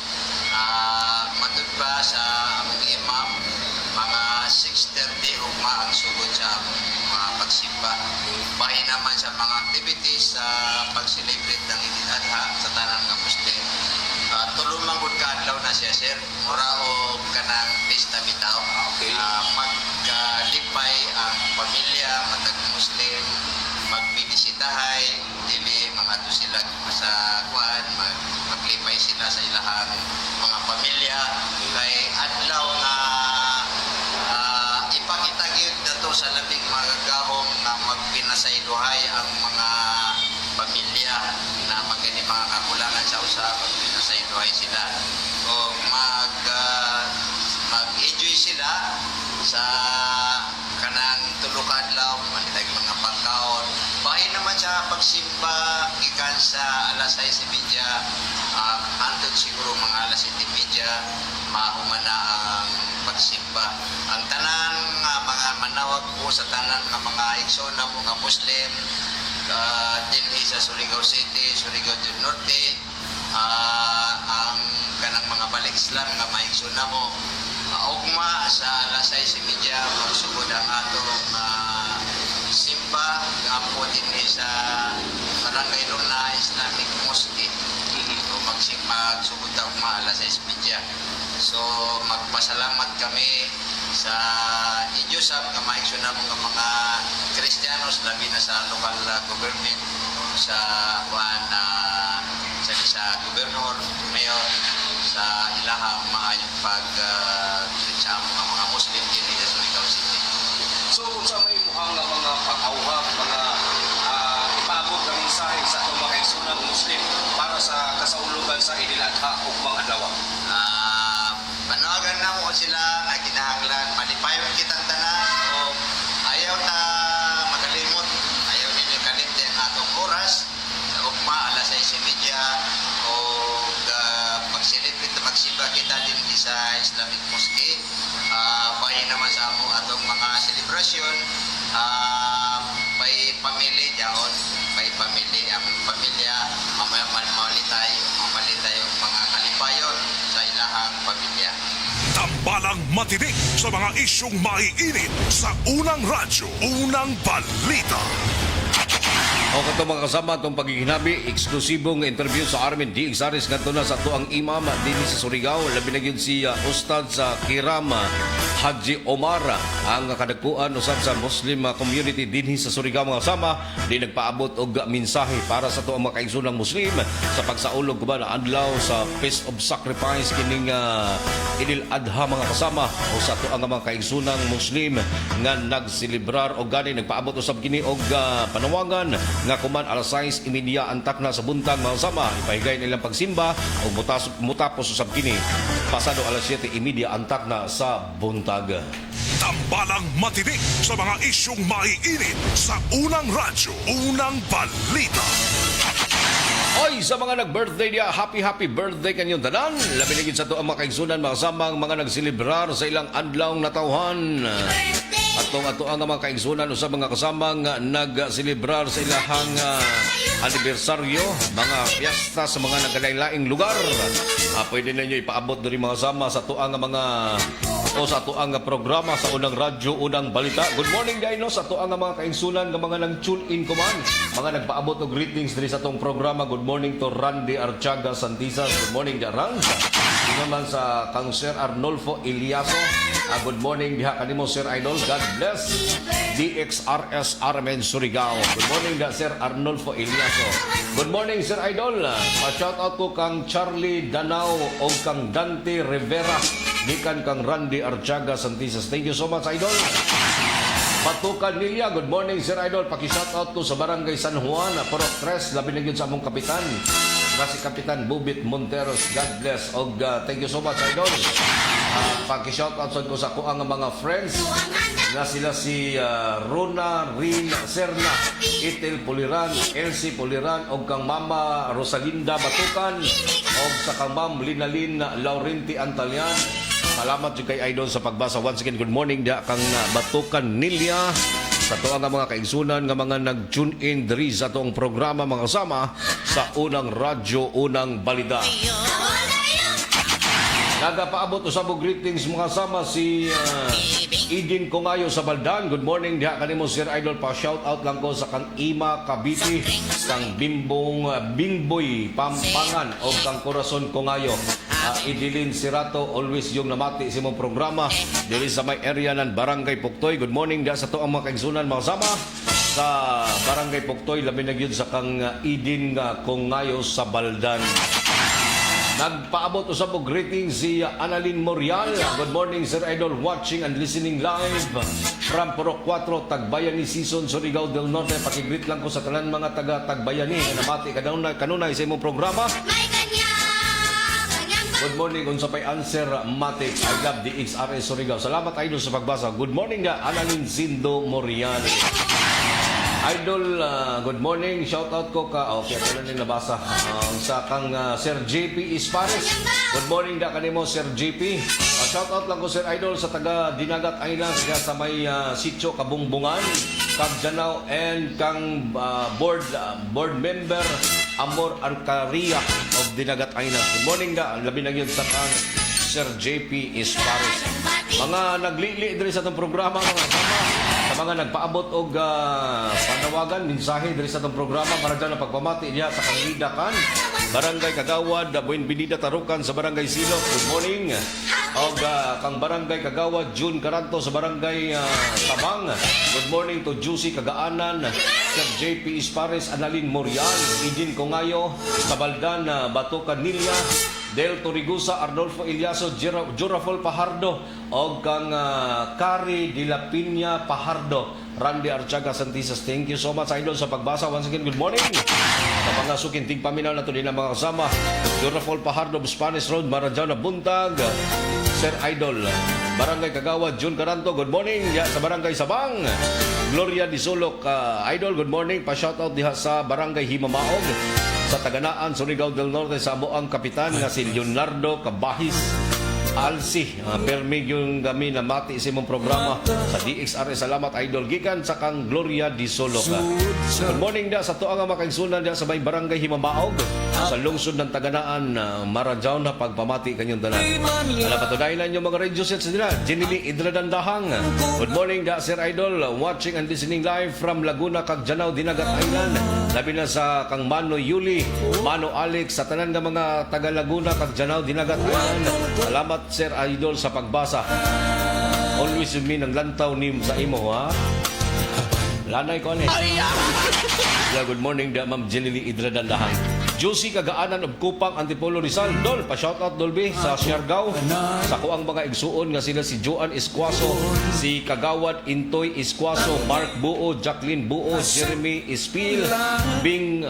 matod pa sa among imam mga 6:30 ugma ang sugod sa mga pagsimba. Bahin naman sa mga activities sa pag-celebrate ng Idul Adha sa tanan nga Muslim. Tulumangod ka adlaw na siya sir. Mura o kanang pista bitaw. Magkalipay ang pamilya matag Muslim magbibisitahay dili mga to sila sa kuan maglipay sila sa ilahang mga pamilya kay adlaw nga ipakita gyud nato sa labing magagahom na magpinasaylohay ang mga pamilya na magani mga kakulangan sa usa magpinasaylohay sila o mag-enjoy sila sa kanang tulo ka adlaw manitag mga pagkaon bahin naman sa pagsimba gikan sa alas 6:30 andun siguro mga alas 7:30 mahuman na ang pagsimba. Ang tanan nga mga manawag po sa tanan nga mga igsona mga Muslim dinhi sa Surigao City, Surigao del Norte, ang kanang mga balik Islam nga maigsona mo ugma sa alas 6:30 magsugod ang atong simba ampo dinhi sa barangay Luna Islamic Mosque. Magsugod ang ugma alas 6:30. So magpasalamat kami sa Diyosab nga maigsuna mo nga mga Kristiyanos labi na sa local government sa sa gobernador, mayor sa ilahang maayong sa mga Muslim din sa Surigao City. So kung sa may mukhang mga pag-auhag, mga ipabot ng mensahe sa itong mga kaigsunang Muslim para sa kasaulugan sa Idul Adha o mga adlaw. Panawagan na mo sila na kinahanglan malipayon kitang tanan o ayaw na makalimot, ayaw ninyo kalimte ang atong oras sa ugma alas 6:30 o pag-celebrate magsimba kita din sa Islamic Mosque. Bahin naman sa atong mga selebrasyon mapalit tayo mga kalipayon sa ilahang pamilya. Tambalang matinik sa mga isyong maiinit sa unang radyo, unang balita. O kato mga kasama itong pagiginabi, eksklusibong interview sa Armin D. Exares nga na sa tuang imam din sa Surigao. Labi na yun si Ustad sa Kirama, Haji Omar, ang kadagpuan usab sa Muslim community din sa Surigao mga kasama. Di nagpaabot og mensahe para sa tuang mga kaigsunang Muslim sa pagsaulog ko ba na adlaw sa Feast of Sacrifice kining Idil Adha mga kasama o sa tuang mga kaigsunang Muslim nga nagselebrar o gani nagpaabot usab kini og panawagan nga kuman alas 6:30 antak na sa buntag mga kasama ipahigay nilang pagsimba o mutapos usab kini pasado alas 7:30 antak na sa buntag. Tambalang matinik sa mga isyong maiinit sa unang radyo, unang balita. Oy, sa mga nag-birthday niya, happy birthday kanyong tanan. Labi na gid sa to ang mga kaigsunan, mga kasamang mga nagselebrar sa ilang adlaw na tawhan. Ato ang mga kaigsunan sa mga kasamang nagselebrar sa ilahang anibersaryo, mga piyesta sa mga nagkalain-laing lugar. Pwede na nyo ipaabot diri mga kasama sa tuang mga sa tuang programa sa unang radyo, unang balita. Good morning dahil sa tuang mga kaigsunan ng mga nag-tune in kuman. Mga nagpaabot og greetings diri sa tong programa. Good morning to Randy Archaga Santisas. Good morning Jarang. Naman sa kang Sir Arnolfo Eliaso. Good morning diha kanimo Sir Idol. God bless. DXRS Armen Surigao. Good morning da Sir Arnolfo Eliaso. Good morning Sir Idol. Pa-shout out ko kang Charlie Danao o kang Dante Rivera. Gikan kang Randy Archaga Santisas. Thank you so much Idol. Patukan Nilia, good morning Sir Idol. Paki-shoutout ko sa Barangay San Juan, Porok 3, labi na yun sa among kapitan. Si Kapitan Bubit Monteros, God bless. Og thank you so much Idol. Paki-shoutout ko sa kuang mga friends na sila si Rona, Rin, Serna, Itel Puliran, Elsie Puliran, og kang Mama Rosalinda Batukan, og sa kang Ma'am Linalin Laurenti Antalian. Salamat yung kay Idol sa pagbasa. Once again, good morning da kang Batukan Nilia sa tuwa nga mga kaigsunan nga mga nag-tune in diri sa tuong programa mga kasama sa unang radyo, unang balita. Nagapaabot usab og greetings mga kasama si Idin Kongayo sa Baldan. Good morning diha kanimo Sir Idol, pa shout out lang ko sa kang Ima Kabiti, kang Bingboy Pampangan o kang Corazon Kongayo. Idilin Sirato, always yung namati sa mong programa dili sa may area ng Barangay Puktoy. Good morning da sa to ang mga kaigsunan mga kasama sa Barangay Puktoy, labi na gyud sa kang Idin Kongayo sa Baldan. Nagpaabot usab og greetings si Annalyn Morial. Good morning Sir Idol, watching and listening live from Porok 4, Tagbayani Season, Surigao del Norte. Pakigreet lang ko sa tanan mga taga Tagbayani na namati kanunay sa imong programa. Good morning unsa pay answer Matic. I love the XRS Surigao. Salamat Idol sa pagbasa. Good morning da Annalyn Zindo Morial. Idol, good morning. Shout out ko ka. Okay, ito na nabasa. Sa kang Sir JP Ispares. Good morning da kanimo Sir JP. Shout out lang ko Sir Idol sa taga Dinagat Islands sa may sitio Kabungbungan, kag Janao, and kang board member Amor Arcaria of Dinagat Islands. Good morning da. Labi na yun sa kang Sir JP Ispares. Mga naglili diri sa itong programa mga sama. Sa mga nagpaabot og panawagan, mensahe diri sa itong programa para dyan ang pagpamati niya sa Kangidakan, Barangay Kagawad, Buenvenida Tarukan sa Barangay Silok. Good morning. Og kang Barangay Kagawad, June Caranto sa Barangay Tabang. Good morning to Juicy Kagaanan, Sir JP Ispares, Annalyn Morial, Idin Kongayo, Tabaldan, Batukan Nilia, Del Torigusa, Arnolfo Eliaso, Jurafol Pajardo, o kang Kari de la Piña Pajardo, Randy Archaga Santisas. Thank you so much Idol sa pagbasa. Once again, good morning. Sa mga sukinting paminaw na ito din ang mga kasama. Jurafol Pajardo, Spanish Road, Maranjao na Buntag, Sir Idol, Barangay Kagawad, June Caranto, good morning. Sa Barangay Sabang, Gloria Di Sulok, Idol, good morning. Pa-shoutout diha sa Barangay Himamaog, sa Taganaan, Surigao del Norte, sa Amoang Kapitan nga si Leonardo Cabahis. Alsi, permi yung kami na mati sa imong programa sa DXRS. Salamat idol gikan sa kang Gloria Di Soloca. Good morning da sa tuang makaigsunan da sa may barangay Himabaog sa lungsod ng Taganaan, Marajaw na pagpamati kanyang tanan. Alam patunayan lang yung mga radio sets nila. Jinili Idradandahang. Good morning da Sir Idol, watching and listening live from Laguna kag Janao Dinagat Island. Labi na sa kang Mano Yuli, Mano Alex sa tanan nga mga taga Laguna kag Janao Dinagat Island. Salamat Sir Idol sa pagbasa. Always with me ng lantaw ni sa imo ha. Lanay ko ni. Good morning da Ma'am Jenny Idradandahang. Josie Kagaanan of Kupang Antipolo Rizal. Dol, pa-shoutout Dolby sa Siargao. Sa kuang mga igsuon nga sila si Joan Esquaso, si Kagawad Intoy Esquaso, Mark Buo, Jacqueline Buo, Jeremy Espil, Bing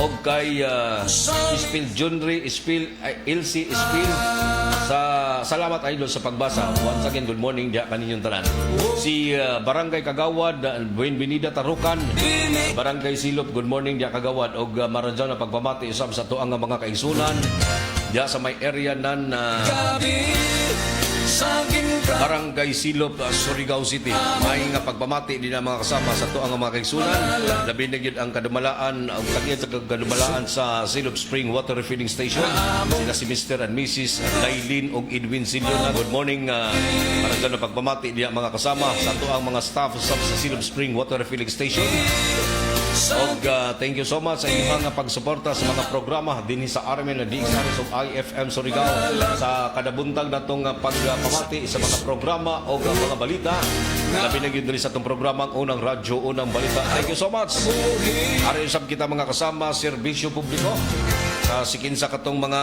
og kay Espil Junri, Espil Elsie Espil. Salamat idol sa pagbasa. Once again, good morning diya kaninyong tanan. Si Barangay Kagawad, Buenvenida Tarukan, Barangay Silop, good morning diya Kagawad og Marajaw na pagpamati usab sa tuang nga mga kaigsunan diya sa may area nan Barangay Silop, Surigao City. May nga pagpamati din ang mga kasama sa tuang nga mga kaigsunan. Labi na gyud ang kadumalaan, ang kagiyat sa kadumalaan sa Silop Spring Water Refilling Station. Sila si Mr. and Mrs. Lailin og Edwin Siliona. Good morning. Barangay na pagpamati din ang mga kasama sa tuang mga staff sa Silop Spring Water Refilling Station. Og thank you so much sa inyong mga pagsuporta sa mga programa dinhi sa RMN na DXRS of IFM Surigao sa kada buntag natong pagpamati sa mga programa o mga balita. Labi na gyud diri sa atong programa ang unang radyo, unang balita. Thank you so much. Ari usab kita mga kasama serbisyo publiko sa sikinsa katong mga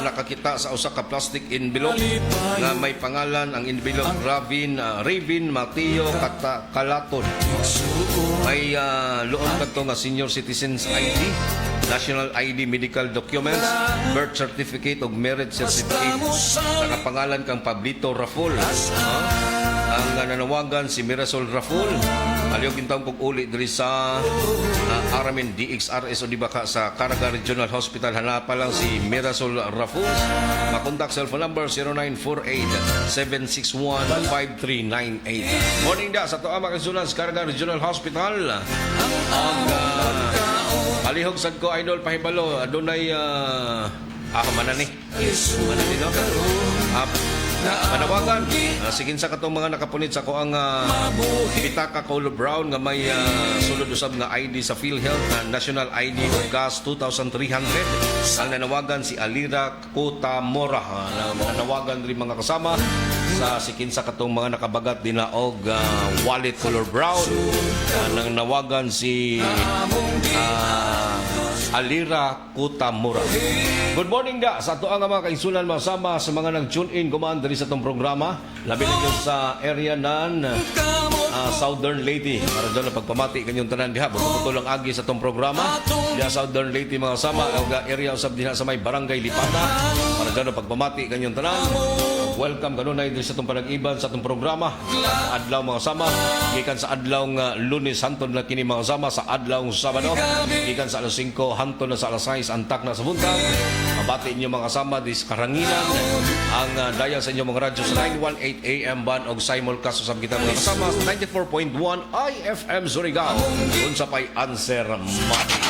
nakakita sa usa ka plastic envelope nga may pangalan ang envelope Raven Mateo Kalaton. May luon kadto nga senior citizens ID, national ID, medical documents, birth certificate ug marriage certificate. Nakapangalan kang Pablito Raful. Ang nanawagan si Mirasol Raful. Aliyo kintang pag-uli diri sa RMN DXRS o di ba ka sa Caraga Regional Hospital. Hanapa lang si Mirasol Raful. Makontak cellphone number 0948-761-5398. Morning da sa tuwa makasunan sa Caraga Regional Hospital. Ang palihog sad ko idol pahibalo adunay manani. Manani no. Manawagan sigin sa katong mga nakapunit sa ko ang Pitaka Color Brown nga may sulod usab nga ID sa PhilHealth na National ID of gas 2,300. Ang nanawagan si Alira Kutamora. Nanawagan rin mga kasama sa sikin sa katong mga nakabagat din na og wallet color brown. Nang nawagan si Alira Kutamura. Good morning da sa ato ang mga kaigsunan masama sa mga nag-tune in kumaan diri sa itong programa. Labi na yun sa area nan Southern Leyte. Para doon na pagpamati kanyong tanan diha. Buto lang agi sa itong programa. Diya Southern Leyte mga sama. Ang area usab din sa may Barangay Lipata. Para doon na pagpamati kanyong tanan. Welcome kanunay diri sa itong panag-iban sa itong programa. Adlaw mga sama. Gikan sa adlaw Lunes hantod na kini mga sama sa adlaw Sabado. Gikan sa alas 5 hantod na sa alas 6 antak na sa buntag. Mabati inyo mga sama dis Karanginan. Ang daya sa inyo mga radyo sa 918 AM band og simulcast usab kita mga kasama sa 94.1 IFM Surigao. Unsa pay answer mati.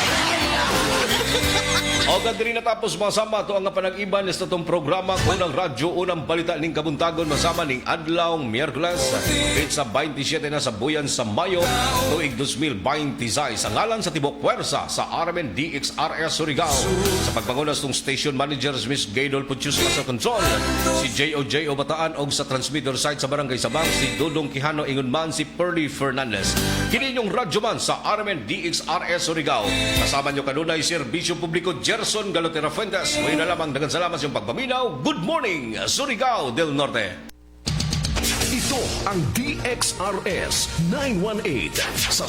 O gadiri natapos masama to ang panag-iban sa itong programa unang radyo, unang balita ning kabuntagon masama ning adlaw Miyerkules sa 27 na sa buyan sa Mayo tuig 2026. Ang ngalan sa tibok puwersa sa RMN DXRS Surigao sa pagpangunas ng station managers Miss Gaydol Putyus sa control, si J.O.J. Bataan og sa transmitter site sa Barangay Sabang si Dudong Quijano ingon man si Pearly Fernandez. Kini inyong radyo man sa RMN DXRS Surigao. Kasama nyo kanunay serbisyo publiko Gerson Galotera Fuentes. Ngayon na lamang dagan salamat sa iyong pagpaminaw. Good morning, Surigao del Norte. Ito ang DXRS 918 sa